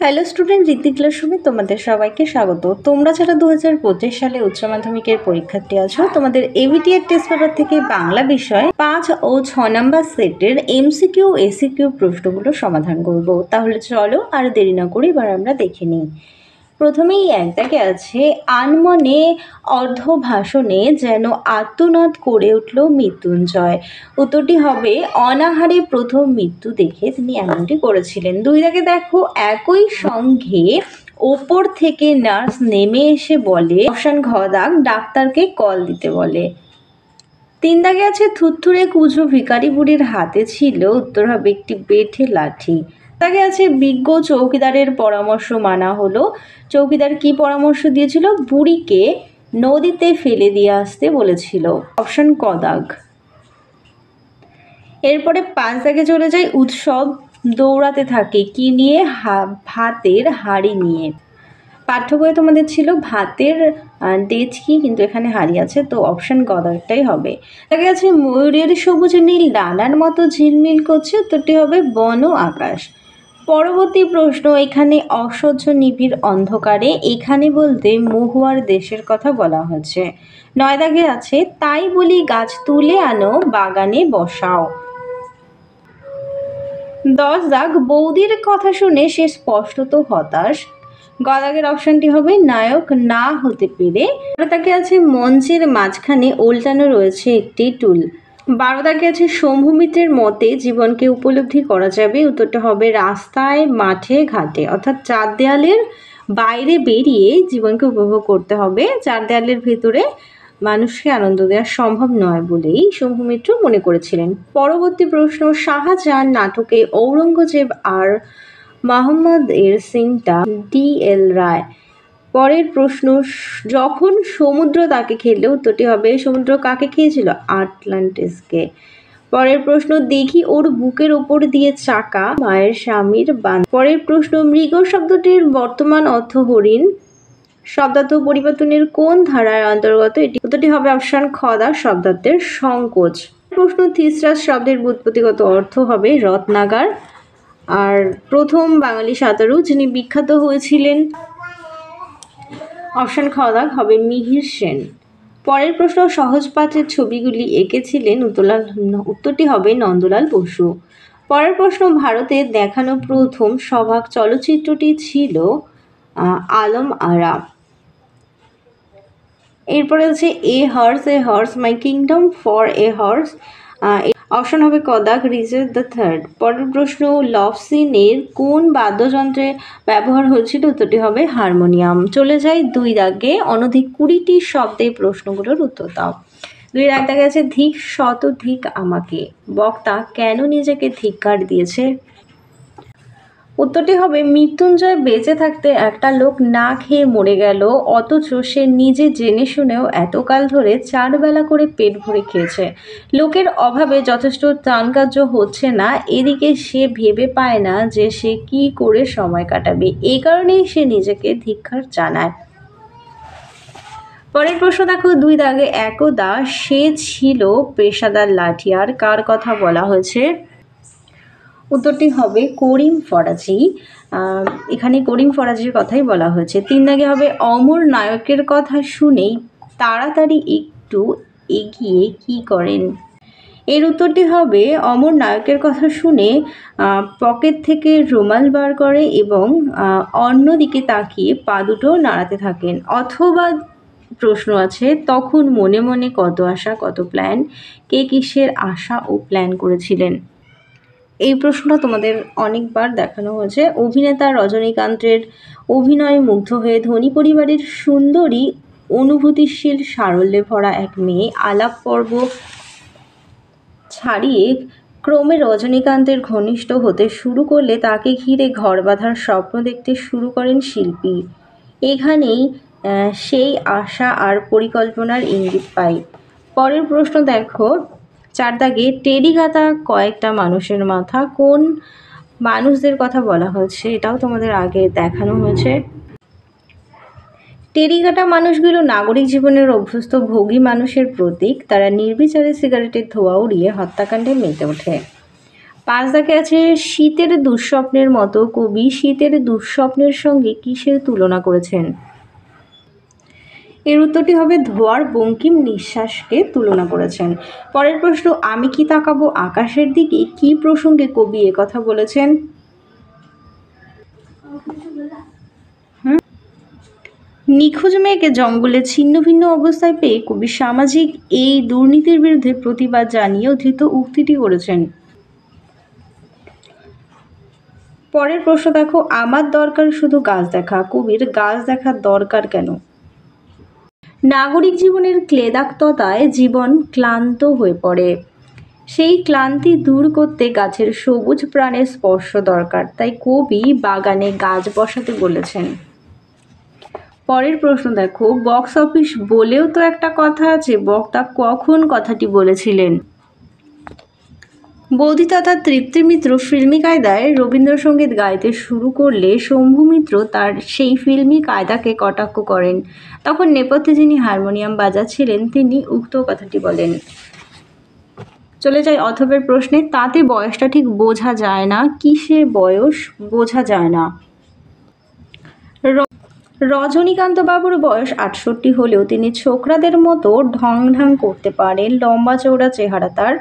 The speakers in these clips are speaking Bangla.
হ্যালো স্টুডেন্ট, রীতি ক্লাসরুমে তোমাদের সবাইকে স্বাগত। তোমরা যারা 2025 সালে উচ্চ মাধ্যমিকের পরীক্ষার্থী আছো, তোমাদের এবিটিএর টেস্ট পেপার থেকে বাংলা বিষয় 5 ও 6 নম্বর সেটের এমসিকিউ এসিকিউ প্রশ্নগুলো সমাধান করব। তাহলে চলো আর দেরি না করে এবার আমরা দেখে নিই। প্রথমেই এক দাগে আছে, আনমনে অর্ধভাষণে যেন আত্মনাদ করে উঠল মৃত্যুঞ্জয়। উত্তরটি হবে, অনাহারে প্রথম মৃত্যু দেখে তিনি এমনটি করেছিলেন। দুই দাগে দেখো, একই সঙ্গে ওপর থেকে নার্স নেমে এসে বলে, অপশন ঘ দাগ, ডাক্তারকে কল দিতে বলে। তিন দাগে আছে, থুরথুরে কুঁজো ভিখারি বুড়ির হাতে ছিল। উত্তর হবে একটি বেঠে লাঠি। দাগে আছে, বিজ্ঞ চৌকিদারের পরামর্শ মানা হলো। চৌকিদার কি পরামর্শ দিয়েছিল? বুড়িকে নদীতে ফেলে দিয়ে আসতে বলেছিল। অপশন ক দাগ। এরপরে 5 দাগে চলে যায়, উৎসব দৌড়াতে থাকে কি নিয়ে? ভাতের হাঁড়ি নিয়ে। পাঠ্য বইয়ে তোমাদের ছিল ভাতের ডেচকি, কিন্তু এখানে হাঁড়ি আছে, তো অপশন গ দাগটাই হবে। দেখা গেছে, ময়ূরের সবুজ নীল ডানার মতো ঝিলমিল করছে। উত্তরটি হবে বন ও আকাশ। পরবর্তী প্রশ্ন, এখানে অসহ্য নিবিড় অন্ধকারে, এখানে বলতে মহুয়ার দেশের কথা বলা হয়েছে। 9 দাগে আছে, তাই বলি গাছ তুলে আনো বাগানে বসাও। 10 দাগ, বৌদির কথা শুনে সে স্পষ্টত হতাশ। গ দাগের অপশনটি হবে নায়ক না হতে পেরে। তাকে আছে, মঞ্চের মাঝখানে উল্টানো রয়েছে একটি টুল। 12 দাগে আছে, শম্ভু মিত্রের মতে জীবনকে উপলব্ধি করা যাবে। উত্তরটা হবে রাস্তায়, মাঠে, ঘাটে, অর্থাৎ চার দেয়ালের বাইরে বেরিয়ে জীবনকে উপভোগ করতে হবে। চার দেয়ালের ভেতরে মানুষকে আনন্দ দেওয়া সম্ভব নয় বলেই শম্ভু মিত্র মনে করেছিলেন। পরবর্তী প্রশ্ন, শাহজাহান নাটকে ঔরঙ্গজেব আর মোহাম্মদ এর সিংটা DL রায়। পরের প্রশ্ন, যখন সমুদ্র তাকে খেলো। উত্তরটি হবে, সমুদ্র কাকে খেয়েছিল? আটলান্টিসকে। পরের প্রশ্ন, দেখি ওর বুকের ওপর দিয়ে চাকা, মায়ের স্বামীর বান। পরের প্রশ্ন, মৃগ শব্দটির বর্তমান অর্থ হরিণ। শব্দার্থ পরিবর্তনের কোন ধারার অন্তর্গত এটি? উত্তরটি হবে অপশন খ দাগ, শব্দার্থের সংকোচ। প্রশ্ন, থিসরাস শব্দের ব্যুৎপত্তিগত অর্থ হবে রত্নাগার। আর প্রথম বাঙালি সাঁতারু যিনি বিখ্যাত হয়েছিলেন, অপশন খ দাগ হবে মিহির সেন। পরের প্রশ্ন, সহজপাঠের ছবিগুলি এঁকেছিলেন উত্তরটি হবে নন্দলাল বসু। পরের প্রশ্ন, ভারতে দেখানো প্রথম সবাক চলচ্চিত্রটি ছিল আলম আরা। এরপরে হচ্ছে এ horse my kingdom for a horse. Option হবে ক দাগ, রিচার্ড দ্য থার্ড। পরের প্রশ্ন, লভ সিনের কোন বাদ্যযন্ত্রে ব্যবহার হয়েছিল? উত্তরটি হবে হারমোনিয়াম। চলে যায় 2 দাগে, অনধিক 20টি শব্দে প্রশ্নগুলোর উত্তর দাও। 2 দাগে আছে, ধিক শতধিক আমাকে, বক্তা কেন নিজেকে ধিক্কার দিয়েছে? উত্তরটি হবে, মৃত্যুঞ্জয় বেঁচে থাকতে একটা লোক না খেয়ে মরে গেল, অথচ সে নিজে জেনে শুনেও এতকাল ধরে 4 বেলা করে পেট ভরে খেয়েছে। লোকের অভাবে যথেষ্ট ত্রাণকার্য হচ্ছে না, এদিকে সে ভেবে পায় না যে সে কি করে সময় কাটাবে। এই কারণেই সে নিজেকে ধিক্কার জানায়। পরের প্রশ্ন দেখো, 2 দাগে একদা সে ছিল পেশাদার লাঠিয়ার, কার কথা বলা হয়েছে? উত্তরটি হবে করিম ফরাজি। এখানে করিম ফরাজির কথাই বলা হয়েছে। 3 দাগে হবে, অমর নায়কের কথা শুনেই তাড়াতাড়ি একটু এগিয়ে কি করেন? এর উত্তরটি হবে, অমর নায়কের কথা শুনে পকেট থেকে রুমাল বার করে এবং অন্যদিকে তাকিয়ে পা দুটো নাড়াতে থাকেন। অথবা প্রশ্ন আছে, তখন মনে মনে কত আশা কত প্ল্যান, কে কিসের আশা ও প্ল্যান করেছিলেন? এই প্রশ্নটা তোমাদের অনেকবার দেখানো হয়েছে। অভিনেতা রজনীকান্তের অভিনয়ে মুগ্ধ হয়ে ধনী পরিবারের সুন্দরী অনুভূতিশীল সারল্যে ভরা এক মেয়ে আলাপ পর্ব ছাড়িয়ে ক্রমে রজনীকান্তের ঘনিষ্ঠ হতে শুরু করলে তাকে ঘিরে ঘর বাঁধার স্বপ্ন দেখতে শুরু করেন শিল্পী। এখানেই সেই আশা আর পরিকল্পনার ইঙ্গিত পাই। পরের প্রশ্ন দেখো, 4 দাগে, টেরিগাতা কয়েকটা মানুষের মাথা, কোন মানুষদের কথা বলা হয়েছে? এটাও তোমাদের আগে দেখানো হয়েছে। টেরিগাটা মানুষগুলো নাগরিক জীবনের অভ্যস্ত ভোগী মানুষের প্রতীক। তারা নির্বিচারে সিগারেটের ধোঁয়া উড়িয়ে হত্যাকাণ্ডে মেতে ওঠে। 5 দাগে আছে শীতের দুঃস্বপ্নের মতো কবি শীতের দুঃস্বপ্নের সঙ্গে কিসের তুলনা করেছেন? এর উত্তরটি হবে ধোঁয়ার বঙ্কিম নিঃশ্বাসকে তুলনা করেছেন। পরের প্রশ্ন, আমি কি তাকাবো আকাশের দিকে কি প্রসঙ্গে কবি কথা বলেছেন? নিখোঁজ মেয়েকে জঙ্গলে ছিন্ন ভিন্ন অবস্থায় পেয়ে কবি সামাজিক এই দুর্নীতির বিরুদ্ধে প্রতিবাদ জানিয়ে ধৃত উক্তিটি করেছেন। পরের প্রশ্ন দেখো, আমার দরকার শুধু গাছ দেখা, কবির গাছ দেখার দরকার কেন? নাগরিক জীবনের ক্লেদাক্ততায় জীবন ক্লান্ত হয়ে পড়ে, সেই ক্লান্তি দূর করতে গাছের সবুজ প্রাণের স্পর্শ দরকার, তাই কবি বাগানে গাছ বসাতে বলেছেন। পরের প্রশ্ন দেখো, বক্স অফিস বলেও তো একটা কথা আছে, বক্তা কখন কথাটি বলেছিলেন? বৌদি তথা তৃপ্তি মিত্র ফিল্মি কায়দায় রবীন্দ্রসঙ্গীত গাইতে শুরু করলে শম্ভু মিত্র তার সেই ফিল্মি কায়দাকে কটাক্ষ করেন। তখন নেপথ্যে যিনি হারমোনিয়াম বাজাচ্ছিলেন তিনি উক্ত কথাটি বলেন। চলে যাই অথবের প্রশ্নে, তাতে বয়সটা ঠিক বোঝা যায় না, কিসের বয়স বোঝা যায় না? রজনীকান্ত বাবুর বয়স 68 হলেও তিনি ছোকরাদের মতো ঢং ঢং করতে পারেন, লম্বা চৌড়া চেহারা তার,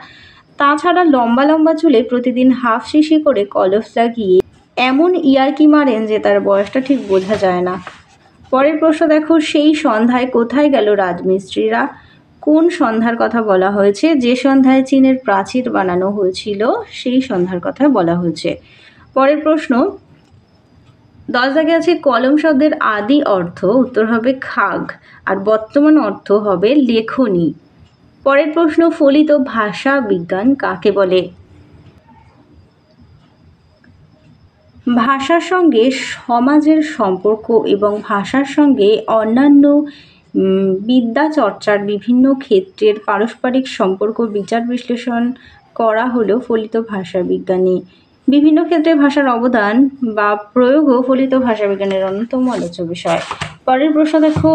তাছাড়া লম্বা লম্বা চুলে প্রতিদিন হাফ শিশি করে কলস লাগিয়ে এমন ইয়ার্কি মারেন যে তার বয়সটা ঠিক বোঝা যায় না। পরের প্রশ্ন দেখো, সেই সন্ধ্যায় কোথায় গেল রাজমিস্ত্রিরা? কোন সন্ধ্যার কথা বলা হয়েছে? যে সন্ধ্যায় চীনের প্রাচীর বানানো হয়েছিল সেই সন্ধ্যার কথা বলা হয়েছে। পরের প্রশ্ন, 10 দাগে আছে কলম শব্দের আদি অর্থ, উত্তর হবে খাগ, আর বর্তমান অর্থ হবে লেখনী। পরের প্রশ্ন, ফলিত ভাষা বিজ্ঞান কাকে বলে? ভাষার সঙ্গে সমাজের সম্পর্ক এবং ভাষার সঙ্গে অন্যান্য বিদ্যা চর্চার বিভিন্ন ক্ষেত্রের পারস্পরিক সম্পর্ক বিচার বিশ্লেষণ করা হলো ফলিত ভাষা বিজ্ঞানী। বিভিন্ন ক্ষেত্রে ভাষার অবদান বা প্রয়োগও ফলিত ভাষা বিজ্ঞানের অন্যতম আলোচ্য বিষয়। পরের প্রশ্ন দেখো,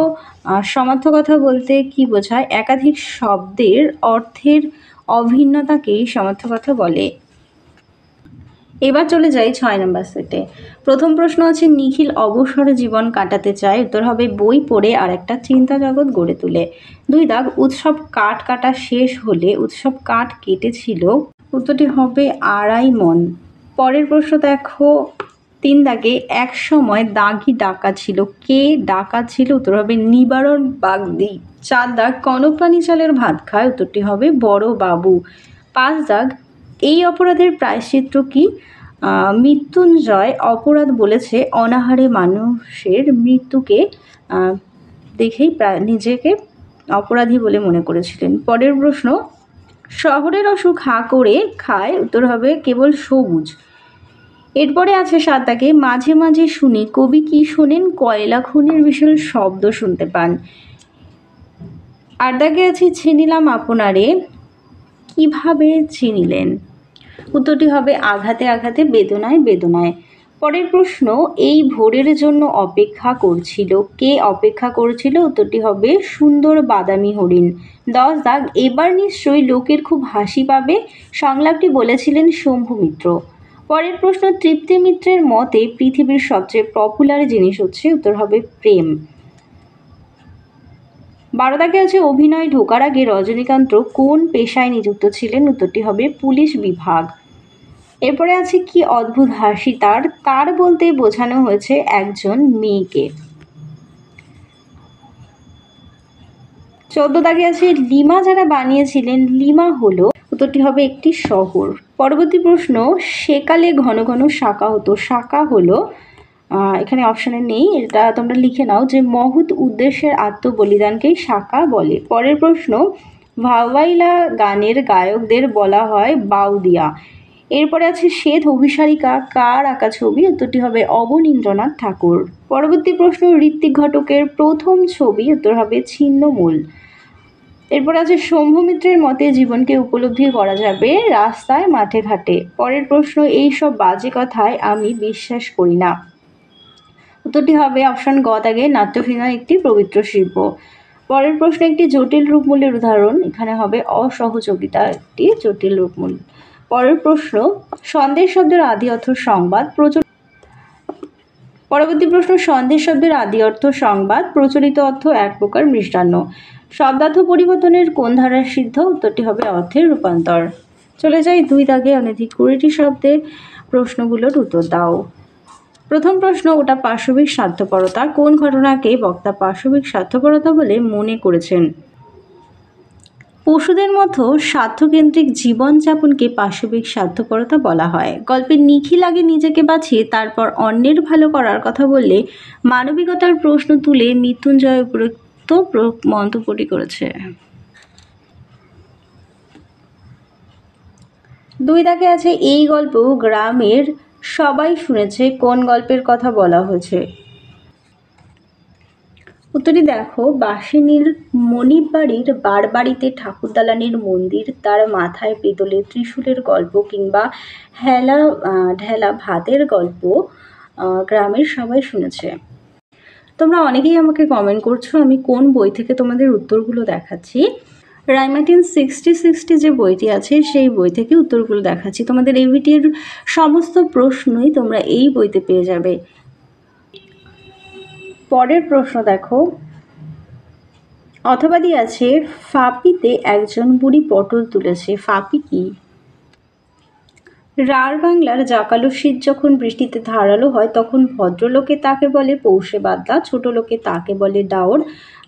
সমার্থকতা বলতে কি বোঝায়? একাধিক শব্দের অর্থের অভিন্নতাকেই সমার্থকতা বলে। এবার চলে যাই 6 নম্বর সেটে। প্রথম প্রশ্ন আছে, নিখিল অবসর জীবন কাটাতে চায়, উত্তর হবে বই পড়ে আর একটা চিন্তা জগৎ গড়ে তুলে। 2 দাগ, উৎসব কাঠ কাটা শেষ হলে উৎসব কাঠ কেটেছিল, উত্তরটি হবে 2.5 মণ। পরের প্রশ্ন দেখো 3 দাগে, এক সময় দাগি ডাকা ছিল, কে ডাকা ছিল? উত্তর হবে নিবারণ বাগদি। 4 দাগ, কনকপ্রাণী চালের ভাত খায়, উত্তরটি হবে বড় বাবু। 5 দাগ, এই অপরাধের প্রায়শ্চিত্ত কি? মৃত্যুঞ্জয় অপরাধ বলেছে অনাহারে মানুষের মৃত্যুকে দেখেই নিজেকে অপরাধী বলে মনে করেছিলেন। পরের প্রশ্ন, শহরের অসুখ হা করে খায়, উত্তর হবে কেবল সবুজ। এরপরে আছে 7 দাগে, মাঝে মাঝে শুনি, কবি কি শোনেন? কয়লা খনির বিশাল শব্দ শুনতে পান। 8 দাগে আছে চিনিলাম আপনারে, কিভাবে চিনিলেন? উত্তরটি হবে আঘাতে আঘাতে, বেদনায় বেদনায়। পরের প্রশ্ন, এই ভোরের জন্য অপেক্ষা করছিল, কে অপেক্ষা করছিল? উত্তরটি হবে সুন্দর বাদামি হরিণ। 10 দাগ, এবার নিশ্চয়ই লোকের খুব হাসি পাবে, সংলাপটি বলেছিলেন শম্ভু মিত্র। পরের প্রশ্ন, তৃপ্তি মিত্রের মতে পৃথিবীর সবচেয়ে পপুলার জিনিস হচ্ছে, উত্তর হবে প্রেম। 12 দাগে আছে অভিনয় ঢোকার আগে রজনীকান্ত কোন পেশায় নিযুক্ত ছিলেন? উত্তরটি হবে পুলিশ বিভাগ। এরপরে আছে কি অদ্ভুত হাসি তার, তার বলতে বোঝানো হয়েছে একজন মেয়েকে। 14 দাগে আছে লিমা যারা বানিয়েছিলেন, লিমা হলো, উত্তরটি হবে একটি শহর। পরবর্তী প্রশ্ন, সেকালে ঘন ঘন শাঁকা হতো, শাঁকা হলো, এখানে অপশানে নেই, এটা তোমরা লিখে নাও যে মহৎ উদ্দেশ্যের আত্মবলিদানকেই শাঁকা বলে। পরের প্রশ্ন, ভাওয়াইলা গানের গায়কদের বলা হয় বাউদিয়া। এরপরে আছে শ্বেত অভিসারিকা কার আঁকা ছবি? উত্তরটি হবে অবনীন্দ্রনাথ ঠাকুর। পরবর্তী প্রশ্ন, ঋত্বিক ঘটকের প্রথম ছবি, উত্তর হবে ছিন্নমূল। এরপর আছে শম্ভু মিত্রের মতে জীবনকে উপলব্ধি করা যাবে রাস্তায় মাঠে ঘাটে। পরের প্রশ্ন, এই সব বাজে কথায় আমি বিশ্বাস করি না। উত্তরটি হবে অপশন গ দাগে নাট্যভিনয় একটি পবিত্র শিল্প। পরের প্রশ্ন, একটি জটিল রূপমূলের উদাহরণ, এখানে হবে অসহযোগিতা একটি জটিল রূপমূল। পরের প্রশ্ন, সন্দেশ শব্দের আদি অর্থ সংবাদ। পরবর্তী প্রশ্ন, সন্দেশ শব্দের আদি অর্থ সংবাদ, প্রচলিত অর্থ এক প্রকার মৃষ্টান্ন। শব্দার্থ পরিবর্তনের কোন ধারার সিদ্ধ? উত্তরটি হবে অর্থের রূপান্তর। চলে যাই 2 দাগে অনধিক 20টি শব্দের প্রশ্নগুলোর উত্তর দাও। প্রথম প্রশ্ন, ওটা পাশবিক স্বার্থপরতা। কোন ঘটনাকে বক্তা পাশবিক স্বার্থপরতা বলে মনে করেছেন? পশুদের মতো স্বার্থকেন্দ্রিক জীবনযাপনকে পাশবিক স্বার্থপরতা বলা হয়। গল্পে নিখিল আগে নিজেকে বাঁচিয়ে তারপর অন্যের ভালো করার কথা বললে মানবিকতার প্রশ্ন তুলে মৃত্যুঞ্জয় উপরোক্ত মন্তব্যটি করেছে। 2 দাগে আছে, এই গল্প গ্রামের সবাই শুনেছে। কোন গল্পের কথা বলা হয়েছে? উত্তরটি দেখো, বাসিনীর মনিব বাড়ির বাড়িতে ঠাকুর দালানের মন্দির, তার মাথায় পেতলের ত্রিশূলের গল্প কিংবা ঢেলা ভাতের গল্প গ্রামের সবাই শুনেছে। তোমরা অনেকেই আমাকে কমেন্ট করছো আমি কোন বই থেকে তোমাদের উত্তরগুলো দেখাচ্ছি। রাইমার্টিন 60 যে বইটি আছে সেই বই থেকে উত্তরগুলো দেখাচ্ছি। তোমাদের এভিটির সমস্ত প্রশ্নই তোমরা এই বইতে পেয়ে যাবে। পরের প্রশ্ন দেখো, অথবাদি আছে, ফাঁপিতে একজন বুড়ি পটল তুলেছে। ফাঁপি কি? রাঢ় বাংলার জাকালো শীত যখন বৃষ্টিতে ধারালো হয় তখন ভদ্রলোকে তাকে বলে পৌষে বাদলা, ছোট লোকে তাকে বলে ডাওর,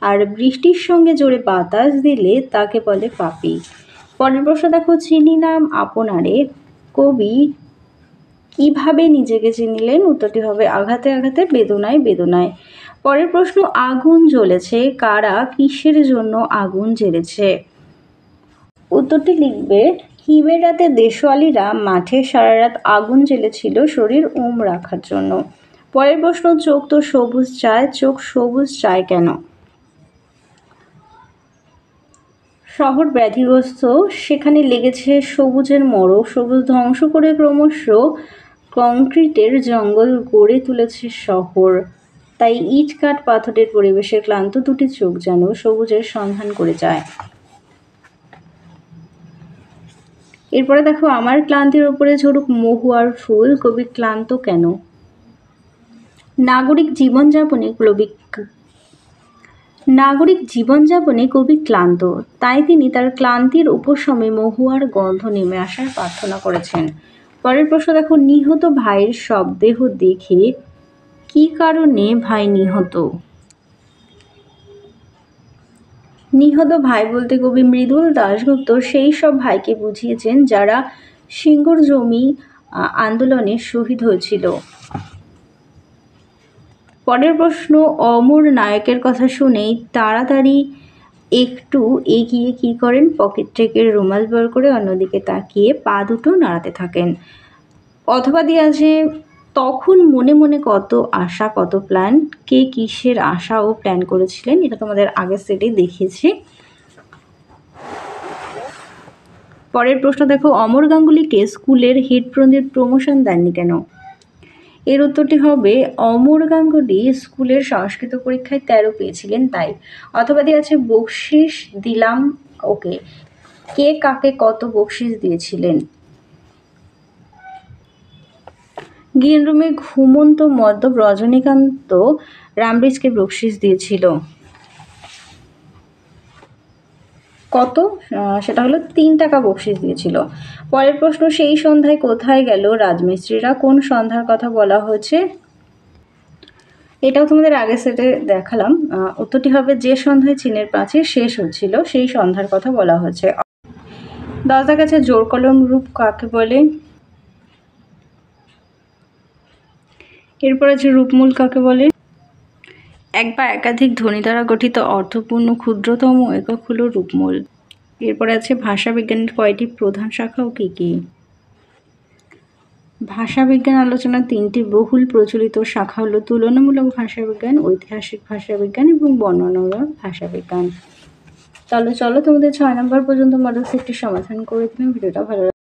আর বৃষ্টির সঙ্গে জোরে বাতাস দিলে তাকে বলে ফাঁপি। পরের প্রশ্ন দেখো, চিনি নাম আপনারে কবি কিভাবে নিজেকে চিনিলেন? উত্তরটি হবে আঘাতে আঘাতে, বেদনায় বেদনায়। পরের প্রশ্ন, আগুন জ্বলেছে, কারা কিসের জন্য আগুন জ্বেলেছে? উত্তরটি লিখবে, হিমের রাতে দেশওয়ালিরা মাঠে সারা রাত আগুন জ্বেলেছিল শরীর ওম রাখার জন্য। পরের প্রশ্ন, চোখ তো সবুজ চায়, চোখ সবুজ চায় কেন? শহর ব্যাধিগ্রস্ত, সেখানে লেগেছে সবুজের মরক, সবুজ ধ্বংস করে ক্রমশ কংক্রিটের জঙ্গল গড়ে তুলেছে শহর, তাই ইট কাঠ পাথরের পরিবেশে ক্লান্ত দুটি চোখ যেন সবুজের সন্ধান করে যায়। এরপরে দেখো, আমার ক্লান্তির ওপরে ঝরুক মহুয়ার ফুল, কবি ক্লান্ত কেন? নাগরিক জীবনযাপনে কবি ক্লান্ত, তাই তিনি তার ক্লান্তির উপশমে মহুয়ার গন্ধ নেমে আসার প্রার্থনা করেছেন। পরের প্রশ্ন দেখো, নিহত ভাইয়ের শবদেহ দেখে কি কারণে ভাই নিহত? নিহত ভাই বলতে কবি মৃদুল দাশগুপ্ত সেই সব ভাইকে বুঝিয়েছেন যারা সিঙ্গুর জমি আন্দোলনে শহীদ হয়েছিল। পরের প্রশ্ন, অমর নায়কের কথা শুনেই তাড়াতাড়ি একটু এগিয়ে কি করেন? পকেট থেকে রুমাল বের করে অন্যদিকে তাকিয়ে পা দুটো নাড়াতে থাকেন। অথবা দিয়ে আছে, তখন মনে মনে কত আশা কত প্ল্যান, কে কিসের আশা ও প্ল্যান করেছিলেন? এটা তোমাদের আগের সেটে দেখিয়েছি। পরের প্রশ্ন দেখো, অমর গাঙ্গুলিকে স্কুলের হেড পণ্ডিত প্রমোশন দেননি কেন? এর উত্তরটি হবে, অমর গাঙ্গুলি স্কুলের সংস্কৃত পরীক্ষায় 13 পেয়েছিলেন তাই। অথবা দিয়ে আছে, বকশিস দিলাম ওকে, কে কাকে কত বকশিস দিয়েছিলেন? গ্রিন রুমে ঘুমন্ত মদ্যপ রজনীকান্ত রামব্রিজকে বকশিস দিয়েছিল কত? সেটা হলো 3 টাকা বকশিস দিয়েছিল। পরের প্রশ্ন, সেই সন্ধ্যায় কোথায় গেল রাজমিস্ত্রিরা? কোন সন্ধ্যার কথা বলা হয়েছে? এটাও তোমাদের আগের সেটে দেখালাম। উত্তরটি হবে, যে সন্ধ্যায় চীনের প্রাচীর শেষ হচ্ছিল সেই সন্ধ্যার কথা বলা হয়েছে। 10 দাগ আছে, জোর কলম রূপ কাকে বলে? এরপর আছে, রূপমূল কাকে বলে? এক বা একাধিক ধ্বনি দ্বারা গঠিত অর্থপূর্ণ ক্ষুদ্রতম একক হলো রূপমূল। এরপরে আছে, ভাষাবিজ্ঞানের কয়টি প্রধান শাখা ও কী কী? ভাষাবিজ্ঞান আলোচনার 3টি বহুল প্রচলিত শাখা হলো তুলনামূলক ভাষাবিজ্ঞান, ঐতিহাসিক ভাষাবিজ্ঞান এবং বর্ণনামূলক ভাষাবিজ্ঞান। চলো তোমাদের 6 নম্বর পর্যন্ত মডেল সেটটি সমাধান করে দিলাম। ভিডিওটা ভালো